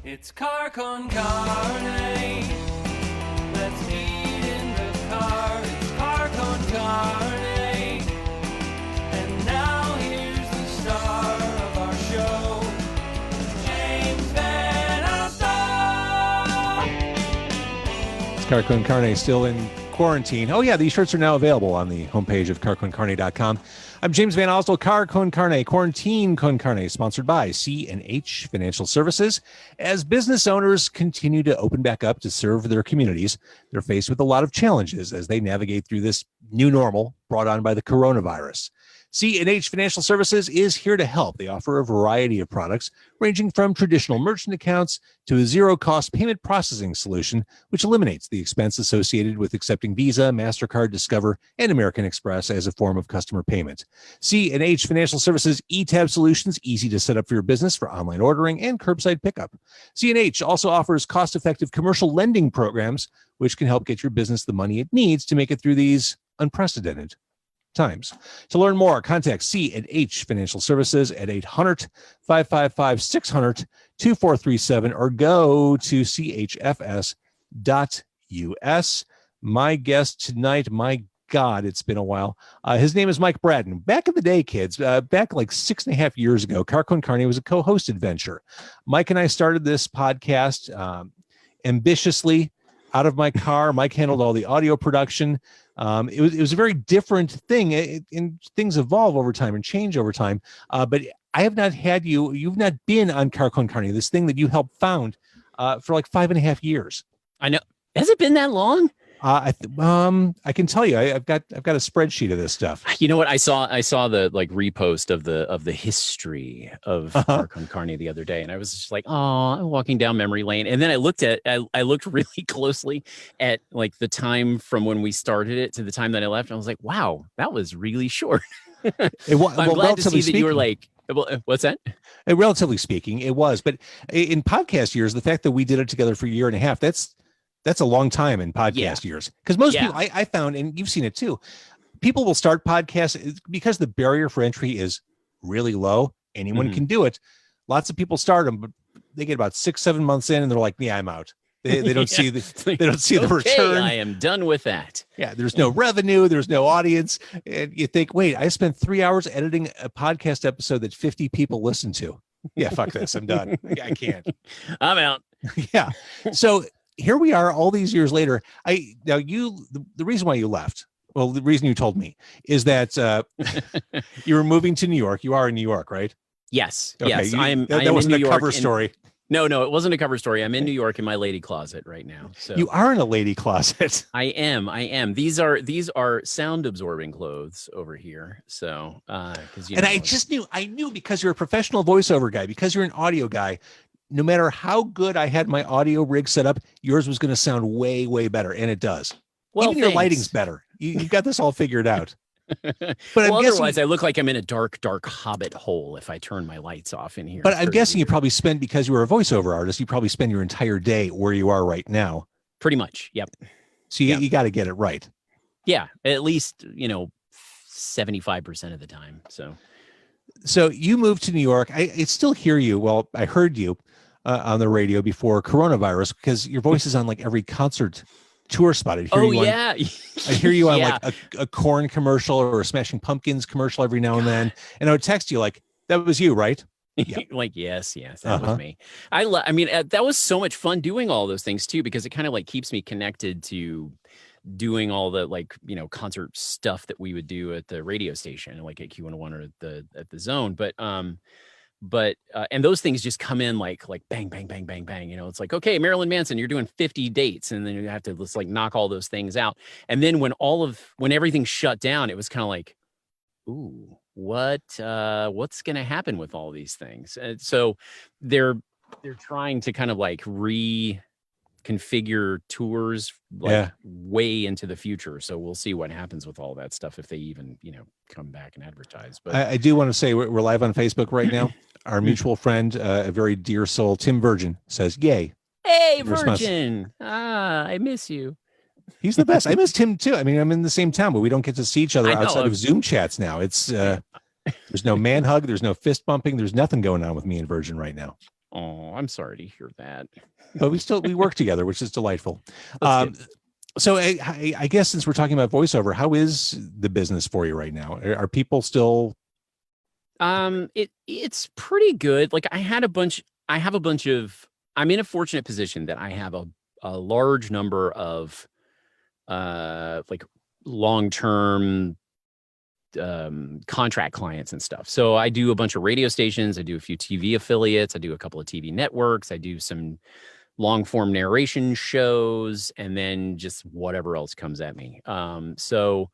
It's Car Con Carne. Let's eat in the car. It's Car Con Carne. And now here's the star of our show, James Van Alstyne. It's Car Con Carne still in quarantine. Oh yeah, these shirts are now available on the homepage of carconcarne.com. I'm James Van Alstyne. Car Con Carne, Quarantine Con Carne, sponsored by C&H Financial Services. As business owners continue to open back up to serve their communities, they're faced with a lot of challenges as they navigate through this new normal brought on by the coronavirus. C&H Financial Services is here to help. They offer a variety of products ranging from traditional merchant accounts to a zero-cost payment processing solution, which eliminates the expense associated with accepting Visa, MasterCard, Discover, and American Express as a form of customer payment. C&H Financial Services eTab solutions, easy to set up for your business for online ordering and curbside pickup. C&H also offers cost-effective commercial lending programs, which can help get your business the money it needs to make it through these unprecedented times. To learn more, contact C&H Financial Services at 800-555-600-2437 or go to chfs.us. My guest tonight, my God, it's been a while. His name is Mike Bratton. Back in the day, kids, back like 6.5 years ago, Car Con Carne was a co-hosted venture. Mike and I started this podcast ambitiously out of my car. Mike handled all the audio production. It was a very different thing, and things evolve over time and change over time. But I have not had you've not been on Car Con Carne, this thing that you helped found for like 5.5 years. I know. Has it been that long? I can tell you, I've got a spreadsheet of this stuff. You know what? I saw the like repost of the history of Car Con Carne the other day, and I was just like, oh, I'm walking down memory lane. And then I looked really closely at like the time from when we started it to the time that I left. And I was like, wow, that was really short. I'm glad to see that you were like, what's that? Relatively speaking, it was. But in podcast years, the fact that we did it together for a year and a half, that's a long time in podcast years. Because most people, I found, and you've seen it too, people will start podcasts because the barrier for entry is really low. Anyone can do it. Lots of people start them, but they get about 6-7 months in and they're like, yeah, I'm out. They don't see the return. I am done with that. Yeah, there's no revenue, there's no audience. And you think, wait, I spent 3 hours editing a podcast episode that 50 people listen to. Yeah, fuck this. I'm done. I can't. I'm out. Yeah. So here we are all these years later. The reason why you left, well, the reason you told me is that you were moving to New York. You are in New York, right? Yes. Okay. Yes. That wasn't a cover story. No, it wasn't a cover story. I'm in New York in my lady closet right now. So you are in a lady closet. I am. These are sound absorbing clothes over here. So, because I knew because you're a professional voiceover guy, because you're an audio guy. No matter how good I had my audio rig set up, yours was going to sound way, way better. And it does. Well, even your lighting's better. You've got this all figured out. But otherwise, I look like I'm in a dark, dark hobbit hole if I turn my lights off in here. But I'm guessing you probably spend, because you were a voiceover artist, you probably spend your entire day where you are right now. Pretty much. Yep. So you got to get it right. Yeah. At least, 75% of the time. So you moved to New York. I still hear you. Well, I heard you on the radio before coronavirus because your voice is on like every concert tour spot. I hear you on like a Korn commercial or a Smashing Pumpkins commercial every now and then. And I would text you like, that was you, right? Yeah. Like, yes, that was me. I mean, that was so much fun doing all those things too, because it kind of like keeps me connected to doing all the concert stuff that we would do at the radio station, like at Q101 or at the Zone. But and those things just come in like bang, bang, bang, bang, bang. It's like, okay, Marilyn Manson, you're doing 50 dates, and then you have to just like knock all those things out. And then when everything shut down, it was kind of like, ooh, what's going to happen with all these things? And so they're trying to kind of like reconfigure tours way into the future. So we'll see what happens with all that stuff if they even, come back and advertise. But I do want to say we're live on Facebook right now. Our mutual friend, a very dear soul, Tim Virgin, says, yay. Hey, Virgin. I miss you. He's the best. I miss Tim too. I mean, I'm in the same town, but we don't get to see each other outside of Zoom chats now. It's there's no man hug. There's no fist bumping. There's nothing going on with me and Virgin right now. Oh, I'm sorry to hear that. But we work together, which is delightful. That's good. So I guess since we're talking about voiceover, how is the business for you right now? Are people still? It's pretty good. Like I have a bunch of, I'm in a fortunate position that I have a large number of like long-term contract clients and stuff. So I do a bunch of radio stations, I do a few TV affiliates, I do a couple of TV networks, I do some long form narration shows, and then just whatever else comes at me. So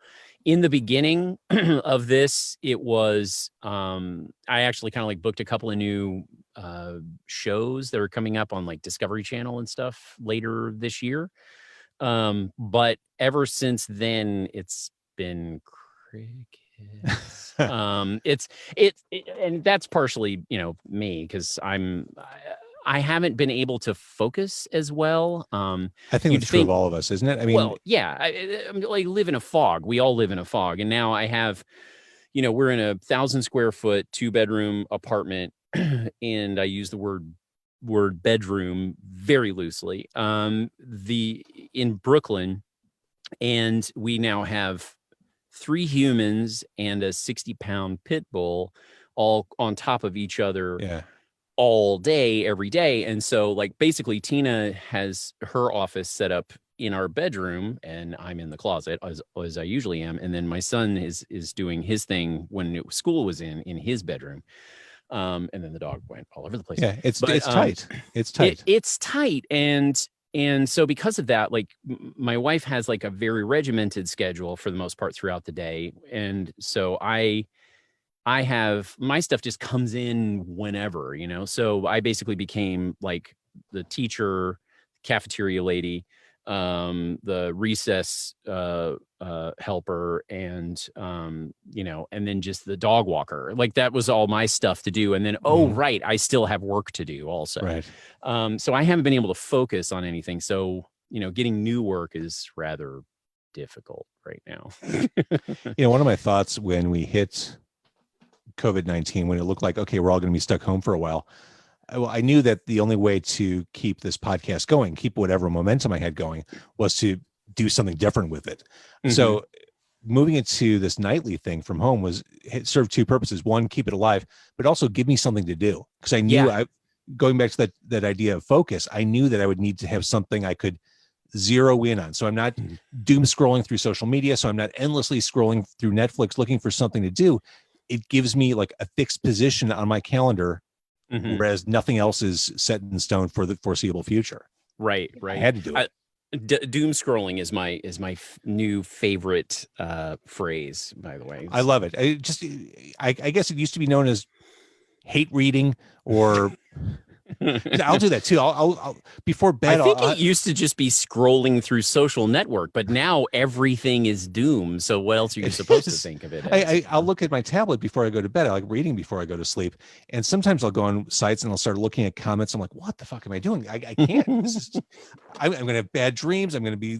in the beginning of this, it was I actually kind of like booked a couple of new shows that are coming up on like Discovery Channel and stuff later this year. But ever since then, it's been crickets. And that's partially, me, because I haven't been able to focus as well. I think it's true of all of us, isn't it? I mean, well, yeah, I like live in a fog. We all live in a fog. And now I have, we're in a 1,000 square foot, 2-bedroom apartment. And I use the word bedroom very loosely. In Brooklyn, and we now have 3 humans and a 60-pound pit bull all on top of each other. Yeah. All day, every day. And so like basically Tina has her office set up in our bedroom and I'm in the closet as I usually am. And then my son is doing his thing when school was in his bedroom. And then the dog went all over the place. Yeah, it's tight. It's tight. It's tight. And so because of that, like my wife has like a very regimented schedule for the most part throughout the day. And so I have my stuff just comes in whenever, so I basically became like the teacher, cafeteria lady, the recess helper, and and then just the dog walker. Like that was all my stuff to do. And then right, I still have work to do also. Right. So I haven't been able to focus on anything. So getting new work is rather difficult right now. One of my thoughts when we hit COVID-19, when it looked like, okay, we're all going to be stuck home for a while. I knew that the only way to keep this podcast going, keep whatever momentum I had going, was to do something different with it. Mm-hmm. So moving it to this nightly thing from home it served 2 purposes. One, keep it alive, but also give me something to do. Because I knew going back to that idea of focus, I knew that I would need to have something I could zero in on. So I'm not doom scrolling through social media. So I'm not endlessly scrolling through Netflix looking for something to do. It gives me like a fixed position on my calendar, whereas nothing else is set in stone for the foreseeable future. Right. I had to do it. Doom scrolling is my new favorite phrase, by the way. I love it. I guess it used to be known as hate reading, or I'll do that too. I'll before bed. I think it used to just be scrolling through social network, but now everything is doom. So what else are you supposed to think of it as? I'll look at my tablet before I go to bed. I like reading before I go to sleep. And sometimes I'll go on sites and I'll start looking at comments. I'm like, what the fuck am I doing? I can't. I'm going to have bad dreams. I'm going to be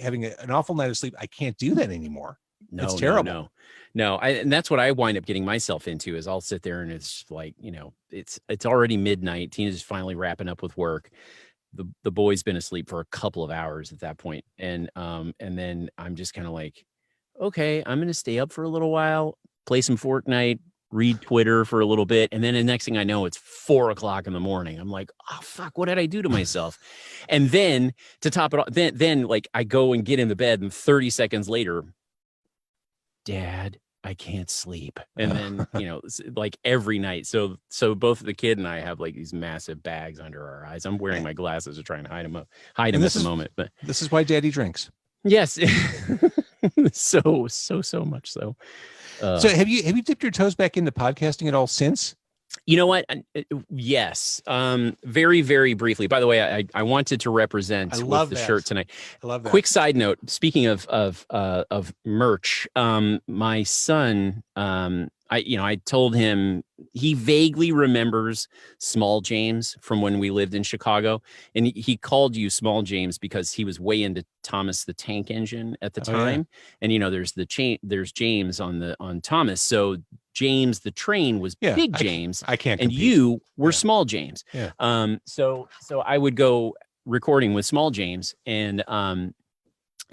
having an awful night of sleep. I can't do that anymore. No, it's terrible. No, and that's what I wind up getting myself into is I'll sit there and it's like, it's already midnight. Tina's finally wrapping up with work. The boy's been asleep for a couple of hours at that point. And then I'm just kind of like, okay, I'm going to stay up for a little while, play some Fortnite, read Twitter for a little bit. And then the next thing I know, it's 4:00 in the morning. I'm like, oh, fuck, what did I do to myself? And then to top it off, then like I go and get in the bed and 30 seconds later, Dad, I can't sleep. And then, like every night. So both the kid and I have like these massive bags under our eyes. I'm wearing my glasses to try and hide them at the moment. But this is why Daddy drinks. Yes. so much so. So have you dipped your toes back into podcasting at all since? You know what? Yes. Very, very briefly. By the way, I wanted to represent with the shirt tonight. I love that. Quick side note. Speaking of merch, my son, I told him he vaguely remembers Small James from when we lived in Chicago, and he called you Small James because he was way into Thomas the Tank Engine at the time. And there's James on Thomas, so James the train was Big James. I can't and compete. You were Small James. Yeah. So I would go recording with Small James, and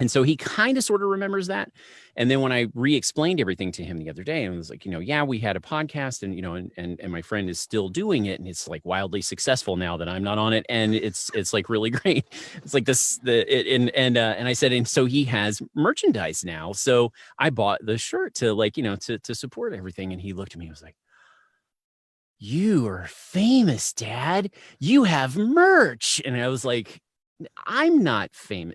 so he kind of sort of remembers that. And then when I re-explained everything to him the other day, and was like, we had a podcast, and and my friend is still doing it, and it's like wildly successful now that I'm not on it, and it's like really great. It's like and I said, and so he has merchandise now. So I bought the shirt to to support everything. And he looked at me and was like, "You are famous, Dad. You have merch." And I was like, I'm not famous.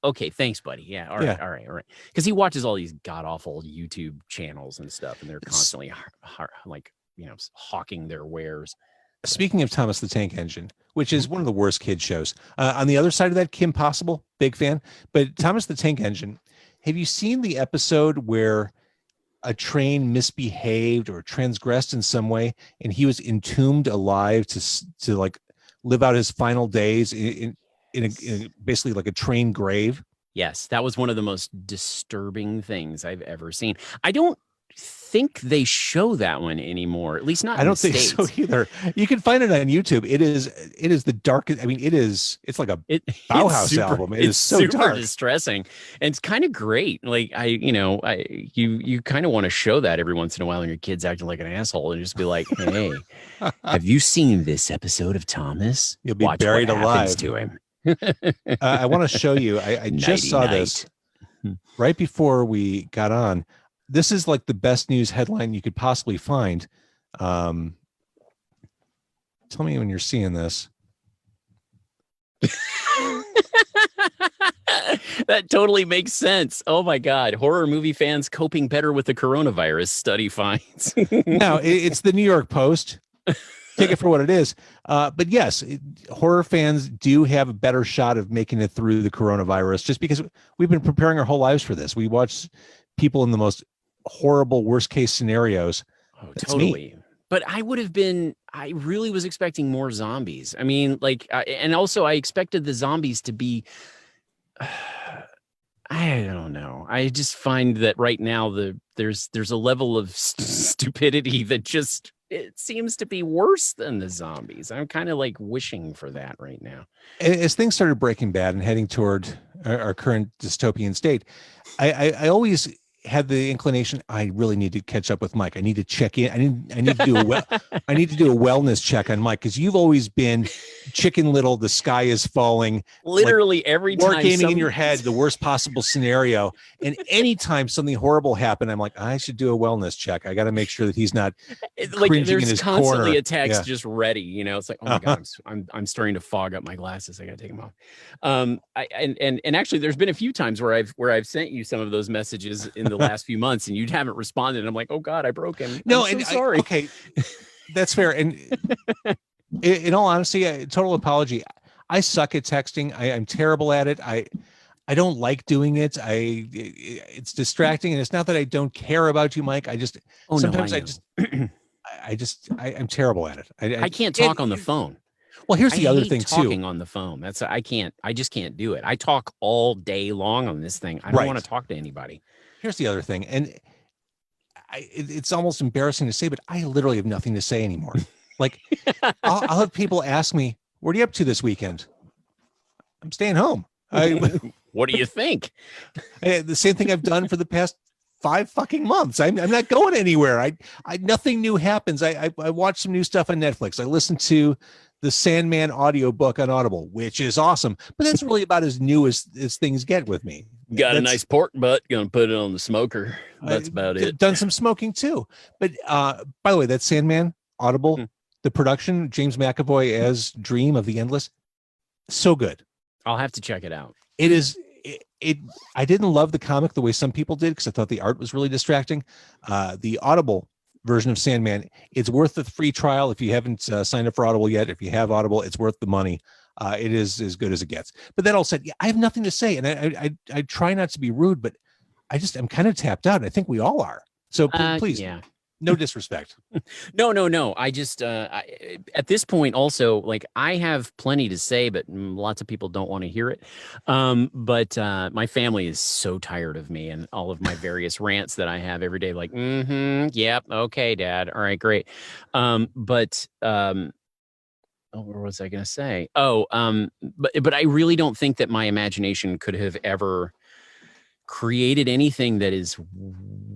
Okay, thanks, buddy. Yeah, all right. Because he watches all these god awful YouTube channels and stuff, and they're constantly hawking their wares. Speaking of Thomas the Tank Engine, which is one of the worst kid shows, on the other side of that, Kim Possible, big fan. But Thomas the Tank Engine, have you seen the episode where a train misbehaved or transgressed in some way, and he was entombed alive to like live out his final days in basically like a train grave? Yes, that was one of the most disturbing things I've ever seen. I don't think they show that one anymore, at least not I don't think States. so either. You can find it on YouTube. It is the darkest. I mean, it's like a Bauhaus album. It's so super dark, distressing, and it's kind of great. Like you kind of want to show that every once in a while, and your kid's acting like an asshole, and just be like, "Hey, have you seen this episode of Thomas? You'll be Watch buried what alive." happens to him. I want to show you. I just saw this right before we got on. This is like the best news headline you could possibly find. Tell me when you're seeing this. That totally makes sense. Oh my God. Horror movie fans coping better with the coronavirus, study finds. No, it's the New York Post. Take it for what it is. But yes, horror fans do have a better shot of making it through the coronavirus, just because we've been preparing our whole lives for this. We watch people in the most horrible, worst case scenarios. Oh, totally. But I really was expecting more zombies. I mean, and also I expected the zombies to be, I don't know. I just find that right now there's a level of stupidity that just, it seems to be worse than the zombies. I'm kind of like wishing for that right now. As things started breaking bad and heading toward our current dystopian state, I always had the inclination, I really need to catch up with Mike. I need to check in. I need to do I need to do a wellness check on Mike, because you've always been Chicken Little, the sky is falling. Literally every time. Gaming in your head, the worst possible scenario. And anytime something horrible happened, I'm like, I should do a wellness check. I got to make sure that he's not cringing in his corner. Constantly a text just ready. It's like, oh my God, I'm starting to fog up my glasses. I got to take them off. And actually, there's been a few times where I've sent you some of those messages in the last few months, and you haven't responded. And I'm like, oh God, I broke him. No, I'm so sorry. Okay, that's fair. And in all honesty, a total apology. I suck at texting. I'm terrible at it. I don't like doing it. It's distracting, and it's not that I don't care about you, Mike. I'm terrible at it. I can't talk on the phone. Well, here's the other thing too. Talking on the phone. I just can't do it. I talk all day long on this thing. I don't want to talk to anybody. Here's the other thing, and it's almost embarrassing to say, but I literally have nothing to say anymore. Like, I'll have people ask me, "What are you up to this weekend?" I'm staying home. What do you think? The same thing I've done for the past 5 fucking months. I'm not going anywhere. I nothing new happens. I watch some new stuff on Netflix. I listen to the Sandman audiobook on Audible, which is awesome, but that's really about as new as things get with me. Got a nice pork butt, gonna put it on the smoker. That's about it. Done some smoking too. But by the way, that Sandman Audible, the production, James McAvoy as Dream of the Endless, so good. I'll have to check it out. It is. I didn't love the comic the way some people did, because I thought the art was really distracting. The Audible version of Sandman, it's worth the free trial if you haven't signed up for Audible yet. If you have Audible, it's worth the money. It is as good as it gets. But that all said, I have nothing to say, and I try not to be rude, but I'm kind of tapped out. I think we all are. So please, No disrespect. No. I just at this point also, like, I have plenty to say, but lots of people don't want to hear it. But my family is so tired of me and all of my various rants that I have every day. Like, yep, okay, Dad, all right, great. Oh, what was I going to say? But I really don't think that my imagination could have ever created anything that is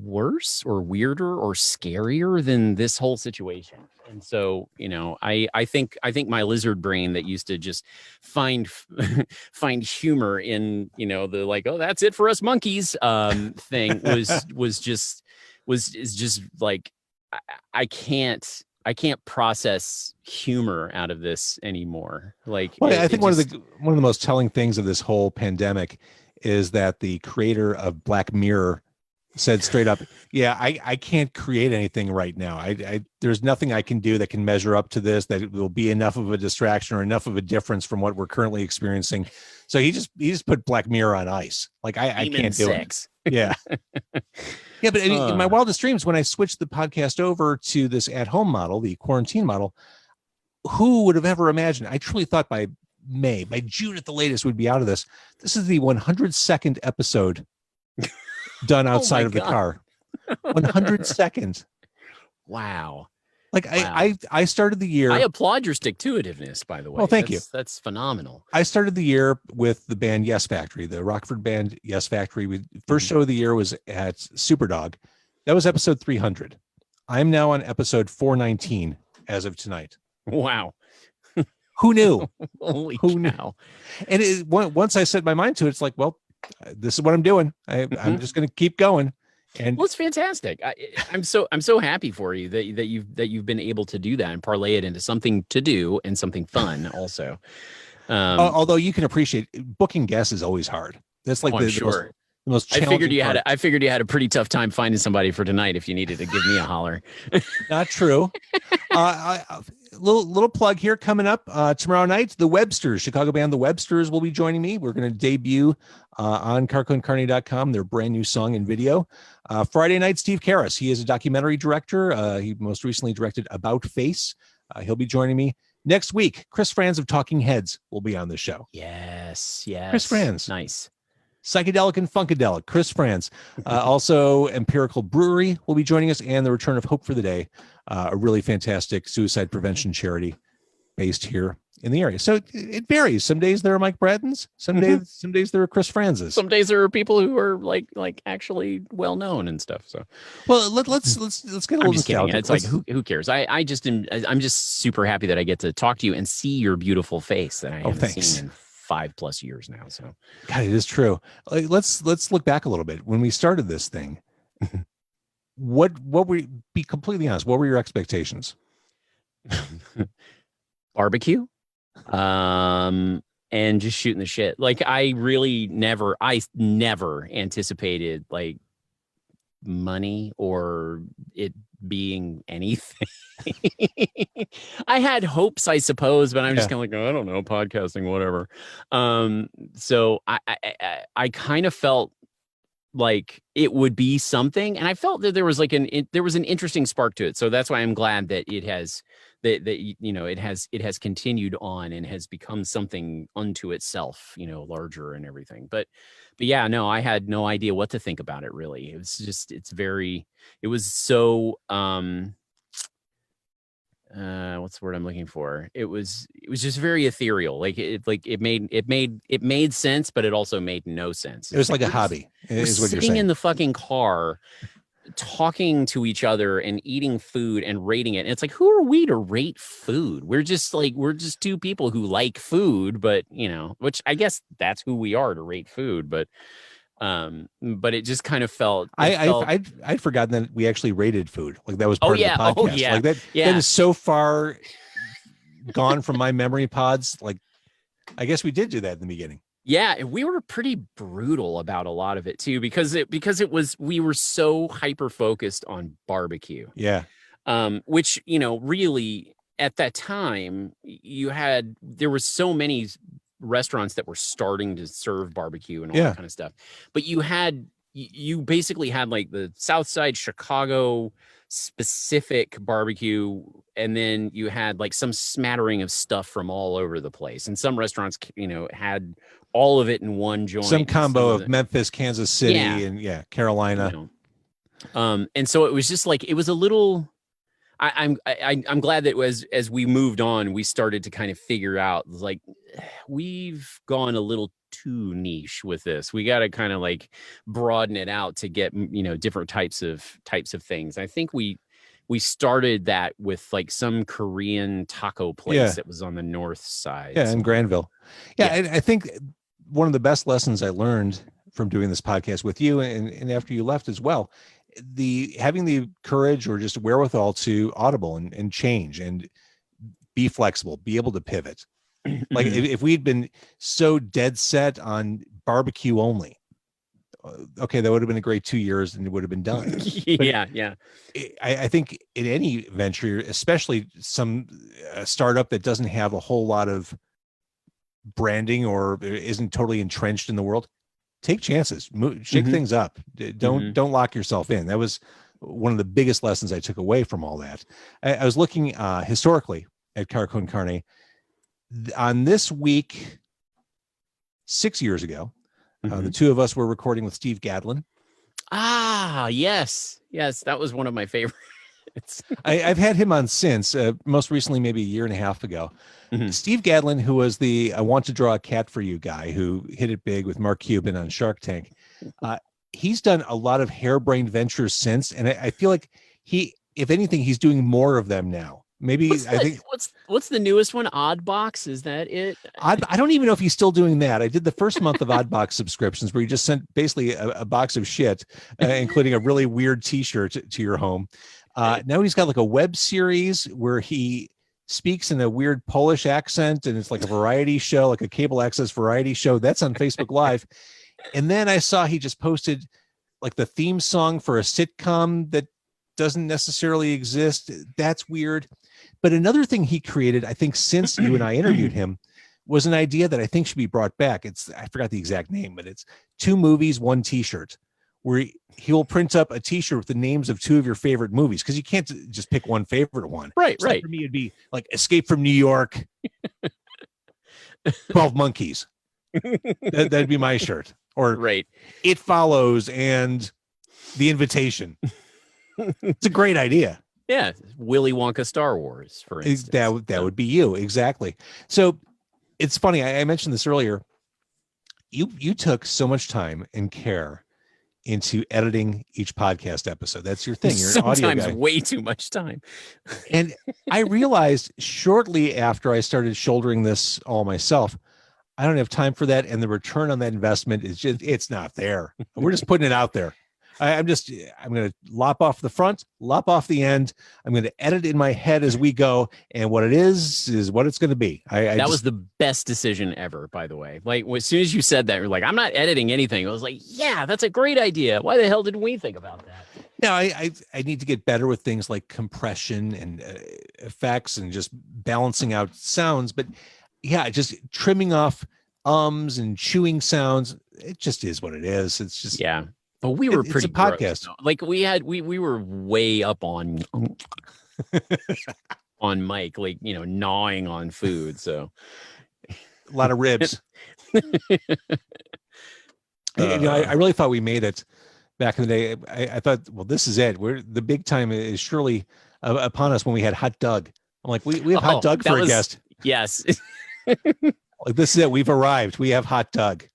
worse or weirder or scarier than this whole situation. And so, I think my lizard brain that used to just find humor in, the like, oh, that's it for us monkeys thing is just like, I can't process humor out of this anymore. Like, well, I think one of the most telling things of this whole pandemic is that the creator of Black Mirror said straight up, yeah, I can't create anything right now. There's nothing I can do that can measure up to this, that will be enough of a distraction or enough of a difference from what we're currently experiencing. So he just put Black Mirror on ice. Like, I can't do it. Yeah. Yeah, but I mean, in my wildest dreams, when I switched the podcast over to this at-home model, the quarantine model, who would have ever imagined? I truly thought by June at the latest, we'd be out of this. This is the 102nd episode done outside of the car. 102nd. Wow. Like, wow. I started the year. I applaud your stick-to-itiveness, by the way. Well, thank you. That's phenomenal. I started the year with the band Yes Factory, the Rockford band Yes Factory. First show of the year was at Superdog. That was episode 300. I'm now on episode 419 as of tonight. Wow. Who knew? Holy Who knew? cow. And once I set my mind to it, it's like, well, this is what I'm doing. I'm just going to keep going. And well, it's fantastic. I'm so happy for you that you've been able to do that and parlay it into something to do and something fun also. Although you can appreciate booking guests is always hard. That's like the most challenging I figured you had a pretty tough time finding somebody for tonight if you needed to give me a holler. Not true. Little plug here coming up tomorrow night. The Websters, Chicago band The Websters, will be joining me. We're going to debut on carconcarne.com their brand new song and video. Friday night, Steve Karras. He is a documentary director. He most recently directed About Face. He'll be joining me. Next week, Chris Franz of Talking Heads will be on the show. Yes. Chris Franz. Nice. Psychedelic and Funkadelic, Chris Franz. Also, Empirical Brewery will be joining us, and the return of Hope for the Day, a really fantastic suicide prevention charity based here in the area. So it varies. Some days there are Mike Brattons. Some days there are Chris Franzes. Some days there are people who are like actually well known and stuff. So, well, let's get a little nostalgic. It's like who cares? I'm just super happy that I get to talk to you and see your beautiful face that I haven't seen in 5+ years now. So, God, it is true. Let's look back a little bit. When we started this thing, what were, be completely honest, what were your expectations? Barbecue, and just shooting the shit. Like, I never anticipated like money or it being anything. I had hopes, I suppose, but I'm just kind of like, oh, I don't know, podcasting, whatever. So I kind of felt like it would be something, and I felt that there was like an interesting spark to it. So that's why I'm glad that it has it has continued on and has become something unto itself, larger and everything. But yeah, no, I had no idea what to think about it, really. It was just, it was so, what's the word I'm looking for? It was just very ethereal. Like it made sense, but it also made no sense. It was like a hobby. Is what you're saying. Sitting in the fucking car, talking to each other and eating food and rating it. And it's like, who are we to rate food? We're just two people who like food, but which I guess that's who we are, to rate food. But it just kind of felt. I'd forgotten that we actually rated food. Like, that was part of the podcast. Oh yeah. Like that is so far gone from my memory pods. Like, I guess we did do that in the beginning. Yeah, we were pretty brutal about a lot of it too, because we were so hyper focused on barbecue. Yeah. Which, really at that time there were so many restaurants that were starting to serve barbecue and all that kind of stuff. But you basically had like the South Side Chicago specific barbecue, and then you had like some smattering of stuff from all over the place. And some restaurants, had all of it in one joint. Some combo of Memphis, Kansas City, and Carolina. And so it was just like, it was a little. I'm glad that as we moved on, we started to kind of figure out, like, we've gone a little too niche with this. We got to kind of like broaden it out to get, different types of things. I think we started that with like some Korean taco place that was on the north side. Yeah, in Granville. I think one of the best lessons I learned from doing this podcast with you and after you left as well, having the courage or just wherewithal to audible and change and be flexible, be able to pivot. Like if we'd been so dead set on barbecue only, okay, that would have been a great 2 years and it would have been done. I think in any venture, especially some startup that doesn't have a whole lot of branding or isn't totally entrenched in the world, take chances, shake things up. Don't lock yourself in. That was one of the biggest lessons I took away from all that. I was looking historically at Car Con Carne. On this week, 6 years ago, the two of us were recording with Steve Gadlin. Yes, that was one of my favorites. I've had him on since, most recently maybe a year and a half ago. Steve Gadlin, who was the I Want to Draw a Cat for You guy who hit it big with Mark Cuban on Shark Tank. He's done a lot of harebrained ventures since, and I feel like if anything, he's doing more of them now. Maybe what's the newest one? Oddbox, is that it? I don't even know if he's still doing that. I did the first month of Oddbox subscriptions where he just sent basically a box of shit, including a really weird T-shirt to your home. Now he's got like a web series where he speaks in a weird Polish accent, and it's like a variety show, like a cable access variety show. That's on Facebook Live. And then I saw he just posted like the theme song for a sitcom that doesn't necessarily exist. That's weird. But another thing he created, I think, since you and I interviewed him, was an idea that I think should be brought back. I forgot the exact name, but it's 2 movies, 1 T-shirt, where he will print up a T-shirt with the names of 2 of your favorite movies, because you can't just pick one favorite one. Right. So for me, it'd be like Escape from New York, 12 Monkeys. That'd be my shirt. Or It Follows and The Invitation. It's a great idea. Yeah, Willy Wonka Star Wars, for instance. That would be you, exactly. So it's funny. I mentioned this earlier. You took so much time and care into editing each podcast episode. That's your thing. You're an audio guy. Sometimes way too much time. And I realized shortly after I started shouldering this all myself, I don't have time for that, and the return on that investment it's not there. We're just putting it out there. I'm going to lop off the front, lop off the end. I'm going to edit in my head as we go. And what it is what it's going to be. That was the best decision ever, by the way. Like, as soon as you said that, you're like, I'm not editing anything. I was like, yeah, that's a great idea. Why the hell didn't we think about that? No, I need to get better with things like compression and effects and just balancing out sounds. But yeah, just trimming off ums and chewing sounds. It just is what it is. It's just, yeah. But we were pretty it's a podcast. Gross, like we were way up on on Mike, like, gnawing on food. So a lot of ribs. I really thought we made it back in the day. I thought, well, this is it. The big time is surely upon us when we had Hot Doug. I'm like, we have Hot Doug for a guest. Yes. Like, this is it. We've arrived. We have Hot Doug.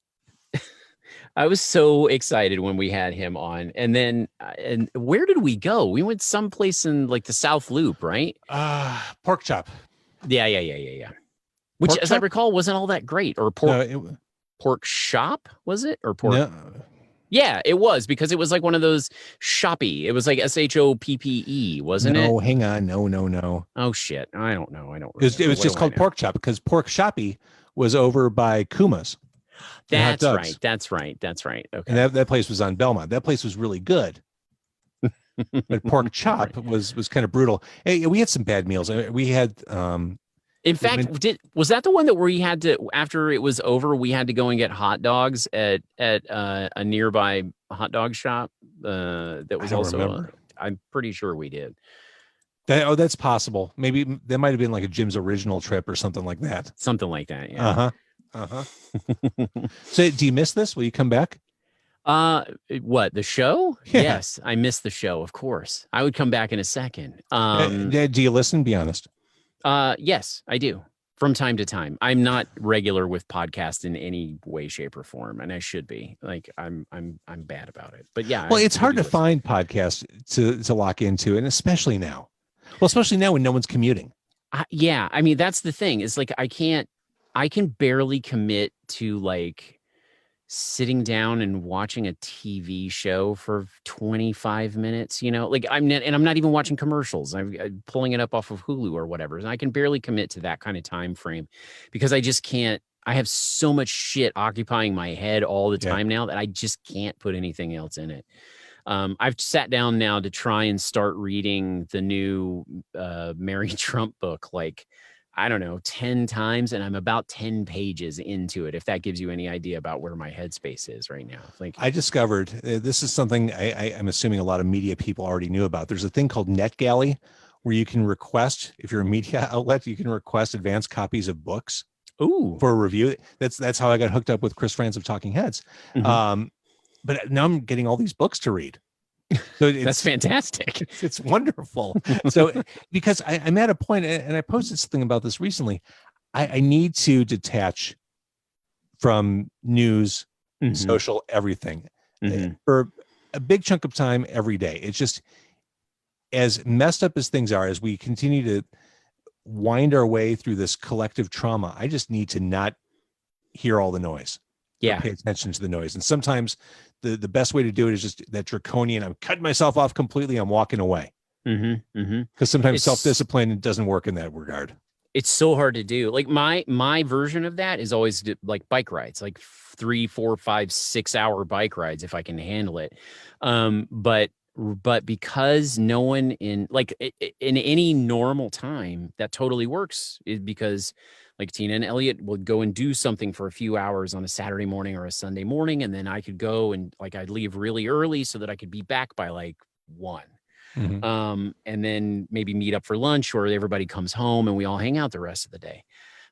I was so excited when we had him on. And then, and where did we go? We went someplace in like the South Loop, right? Pork chop. Yeah. Which, Pork as chop? I recall, wasn't all that great. Or pork shop, was it? Or pork? No. Yeah, it was, because it was like one of those shoppy. It was like SHOPPE, wasn't it? No, hang on. No. Oh, shit. I don't know. It was just called Pork Chop because Pork Shoppy was over by Kuma's. That's right. Okay. And that place was on Belmont. That place was really good. But Pork Chop was kind of brutal. Hey, we had some bad meals. We had in fact, was that the one that where we had to, after it was over, we had to go and get hot dogs at a nearby hot dog shop that was also I'm pretty sure we did. That's possible. Maybe that might have been like a Jim's original trip or something like that. Something like that. Yeah. So do you miss this? Will you come back? What, the show? Yeah. Yes, I miss the show, of course. I would come back in a second. Do you listen? Be honest. Yes, I do. From time to time. I'm not regular with podcasts in any way, shape, or form, and I should be. Like I'm bad about it. But yeah. Well, it's hard to find podcasts to lock into, and especially now. Well, especially now when no one's commuting. Yeah, I mean that's the thing. Is like I can barely commit to like sitting down and watching a TV show for 25 minutes, like I'm not even watching commercials. I'm pulling it up off of Hulu or whatever. And I can barely commit to that kind of time frame because I just can't. I have so much shit occupying my head all the time now that I just can't put anything else in it. I've sat down now to try and start reading the new Mary Trump book, like, I don't know, 10 times, and I'm about 10 pages into it, if that gives you any idea about where my headspace is right now. Like, I discovered this is something I'm assuming a lot of media people already knew about. There's a thing called NetGalley where you can request, if you're a media outlet, you can request advanced copies of books. Ooh. For a review. That's how I got hooked up with Chris Franz of Talking Heads. Mm-hmm. But now I'm getting all these books to read. So that's fantastic. It's wonderful. So because I'm at a point, and I posted something about this recently, I need to detach from news, social, everything for a big chunk of time every day. It's just as messed up as things are, as we continue to wind our way through this collective trauma, I just need to not hear all the noise. Yeah. Pay attention to the noise. And sometimes the best way to do it is just that draconian, I'm cutting myself off completely. I'm walking away. Because sometimes self-discipline doesn't work in that regard. It's so hard to do. Like my version of that is always like bike rides, like 3, 4, 5, 6 hour bike rides if I can handle it. But because no one in any normal time that totally works, is because like Tina and Elliot would go and do something for a few hours on a Saturday morning or a Sunday morning. And then I could go and like, I'd leave really early so that I could be back by like 1. And then maybe meet up for lunch, or everybody comes home and we all hang out the rest of the day.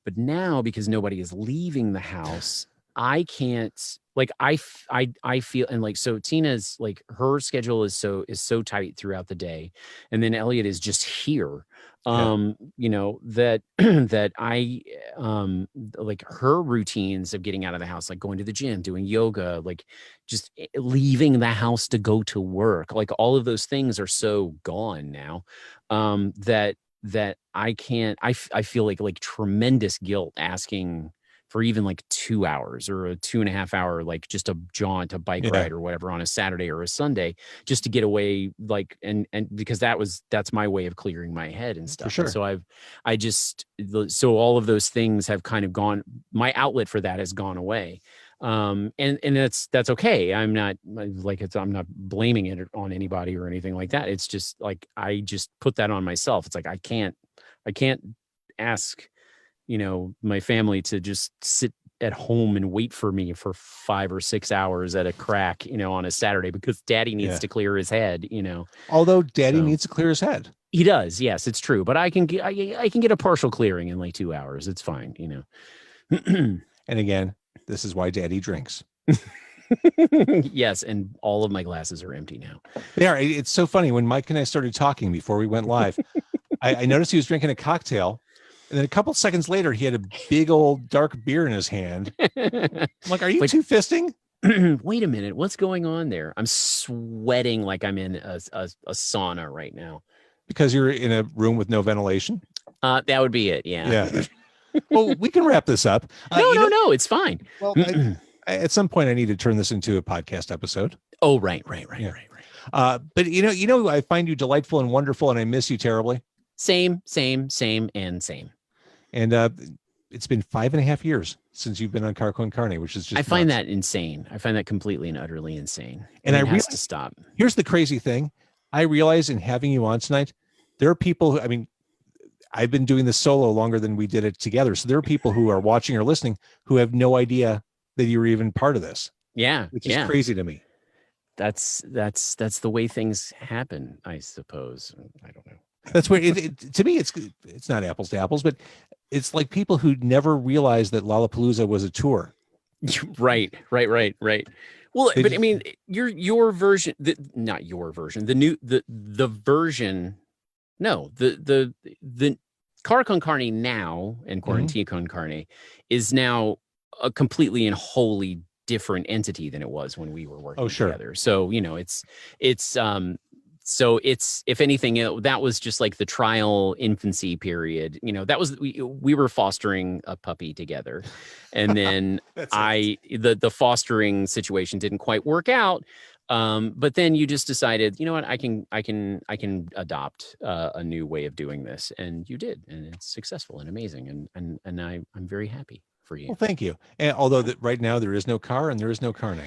But now, because nobody is leaving the house, I can't, like, I feel, and like, so Tina's like, her schedule is so tight throughout the day. And then Elliot is just here. That I like her routines of getting out of the house, like going to the gym, doing yoga, like just leaving the house to go to work, like all of those things are so gone now that I can't. I feel like tremendous guilt asking for even like 2 hours or a 2.5 hour, like just a jaunt, a bike ride or whatever on a Saturday or a Sunday, just to get away. Like, and because that's my way of clearing my head and stuff. For sure. And so so all of those things have kind of gone, my outlet for that has gone away. And that's okay. I'm not I'm not blaming it on anybody or anything like that. It's just like, I just put that on myself. It's like, I can't ask, my family to just sit at home and wait for me for 5 or 6 hours at a crack, on a Saturday, because daddy needs to clear his head, Although daddy needs to clear his head. He does. Yes, it's true. But I can get a partial clearing in like 2 hours. It's fine. And again, this is why daddy drinks. Yes. And all of my glasses are empty now. They are. It's so funny. When Mike and I started talking before we went live, I noticed he was drinking a cocktail. And then a couple seconds later, he had a big old dark beer in his hand. I'm like, are you two fisting? Wait a minute. What's going on there? I'm sweating like I'm in a sauna right now. Because you're in a room with no ventilation? That would be it. Yeah. Yeah. Well, we can wrap this up. No, it's fine. Well, at some point I need to turn this into a podcast episode. Oh, right. But I find you delightful and wonderful, and I miss you terribly. Same. And it's been 5.5 years since you've been on Car Con Carne, which is just, I find that insane. I find that completely and utterly insane. And it has to stop. Here's the crazy thing. I realize in having you on tonight, there are people who, I've been doing this solo longer than we did it together. So there are people who are watching or listening who have no idea that you were even part of this. Yeah. Which is crazy to me. that's the way things happen, I suppose. I don't know. That's where to me, it's not apples to apples, but it's like people who never realized that Lollapalooza was a tour. Right. Well, but I mean, your version, not your version, the version. No, the Car Con Carne now and Quarantine Con Carne is now a completely and wholly different entity than it was when we were working together. So, so it's, if anything, that was just like the trial infancy period. That was, we were fostering a puppy together, and then the fostering situation didn't quite work out. But then you just decided, you know what, I can adopt a new way of doing this, and you did, and it's successful and amazing, and I'm very happy for you. Well, thank you. And although right now there is no car and there is no carne.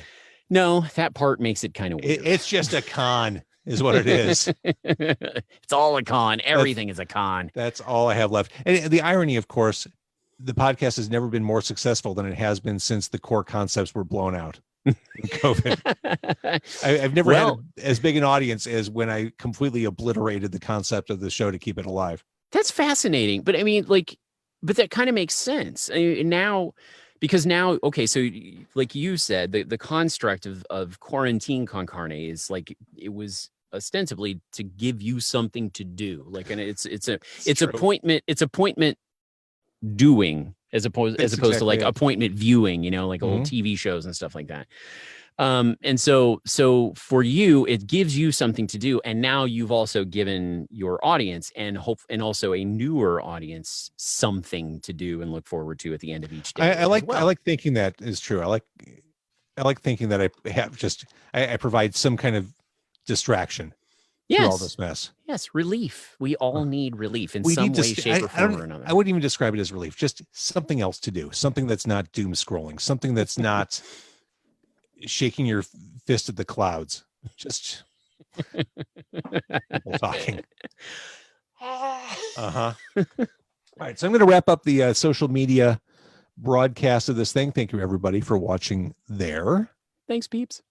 No, that part makes it kind of weird. It's just a con. Is what it is. It's all a con. Everything is a con. That's all I have left. And the irony, of course, the podcast has never been more successful than it has been since the core concepts were blown out in COVID. I've never had as big an audience as when I completely obliterated the concept of the show to keep it alive. That's fascinating. But I mean, but that kind of makes sense. Because now, okay, so like you said, the construct of Quarantine Con Carne is like, it was ostensibly to give you something to do, like, and it's appointment doing as opposed to like appointment viewing, like old TV shows and stuff like that. And so for you, it gives you something to do, and now you've also given your audience and also a newer audience something to do and look forward to at the end of each day. I like thinking that is true. I like thinking that I have I provide some kind of distraction through all this mess. Yes, relief. We all need relief in some way, shape, or form or another. I wouldn't even describe it as relief. Just something else to do. Something that's not doom scrolling. Something that's not shaking your fist at the clouds. Just people talking. All right, so I'm going to wrap up the social media broadcast of this thing. Thank you, everybody, for watching there. Thanks, peeps.